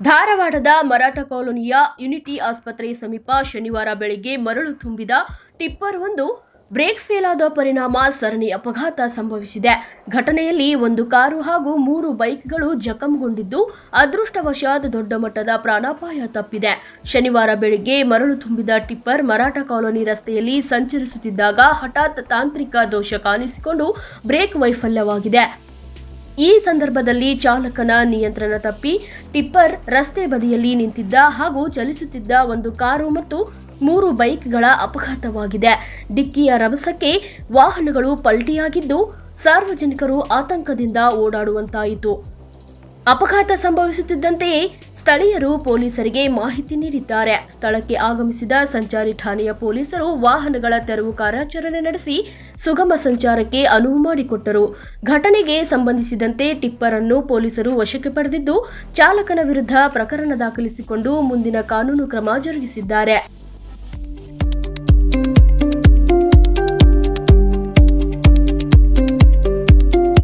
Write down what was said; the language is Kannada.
ಧಾರವಾಡದ ಮರಾಠ ಕಾಲೋನಿಯ ಯುನಿಟಿ ಆಸ್ಪತ್ರೆ ಸಮೀಪ ಶನಿವಾರ ಬೆಳಗ್ಗೆ ಮರಳು ತುಂಬಿದ ಟಿಪ್ಪರ್ ಒಂದು ಬ್ರೇಕ್ ಫೇಲ್ ಆದ ಪರಿಣಾಮ ಸರಣಿ ಅಪಘಾತ ಸಂಭವಿಸಿದೆ. ಘಟನೆಯಲ್ಲಿ ಒಂದು ಕಾರು ಹಾಗೂ 3 ಬೈಕ್ಗಳು ಜಖಂಗೊಂಡಿದ್ದು, ಅದೃಷ್ಟವಶಾತ್ ದೊಡ್ಡ ಮಟ್ಟದ ಪ್ರಾಣಾಪಾಯ ತಪ್ಪಿದೆ. ಶನಿವಾರ ಬೆಳಗ್ಗೆ ಮರಳು ತುಂಬಿದ ಟಿಪ್ಪರ್ ಮರಾಠ ಕಾಲೋನಿ ರಸ್ತೆಯಲ್ಲಿ ಸಂಚರಿಸುತ್ತಿದ್ದಾಗ ಹಠಾತ್ ತಾಂತ್ರಿಕ ದೋಷ ಕಾಣಿಸಿಕೊಂಡು ಬ್ರೇಕ್ ವೈಫಲ್ಯವಾಗಿದೆ. ಈ ಸಂದರ್ಭದಲ್ಲಿ ಚಾಲಕನ ನಿಯಂತ್ರಣ ತಪ್ಪಿ ಟಿಪ್ಪರ್ ರಸ್ತೆ ಬದಿಯಲ್ಲಿ ನಿಂತಿದ್ದ ಹಾಗೂ ಚಲಿಸುತ್ತಿದ್ದ ಒಂದು ಕಾರು ಮತ್ತು 3 ಬೈಕ್ಗಳ ಅಪಘಾತವಾಗಿದೆ. ಡಿಕ್ಕಿಯ ರಭಸಕ್ಕೆ ವಾಹನಗಳು ಪಲ್ಟಿಯಾಗಿದ್ದು, ಸಾರ್ವಜನಿಕರು ಆತಂಕದಿಂದ ಓಡಾಡುವಂತಾಯಿತು. ಅಪಘಾತ ಸಂಭವಿಸುತ್ತಿದ್ದಂತೆಯೇ ಸ್ಥಳೀಯರು ಪೊಲೀಸರಿಗೆ ಮಾಹಿತಿ ನೀಡಿದ್ದಾರೆ. ಸ್ಥಳಕ್ಕೆ ಆಗಮಿಸಿದ ಸಂಚಾರಿ ಠಾಣೆಯ ಪೊಲೀಸರು ವಾಹನಗಳ ತೆರವು ಕಾರ್ಯಾಚರಣೆ ನಡೆಸಿ ಸುಗಮ ಸಂಚಾರಕ್ಕೆ ಅನುವು ಮಾಡಿಕೊಟ್ಟರು. ಘಟನೆಗೆ ಸಂಬಂಧಿಸಿದಂತೆ ಟಿಪ್ಪರ್ ಅನ್ನು ಪೊಲೀಸರು ವಶಕ್ಕೆ ಪಡೆದಿದ್ದು, ಚಾಲಕನ ವಿರುದ್ಧ ಪ್ರಕರಣ ದಾಖಲಿಸಿಕೊಂಡು ಮುಂದಿನ ಕಾನೂನು ಕ್ರಮ ಜರುಗಿಸಿದ್ದಾರೆ.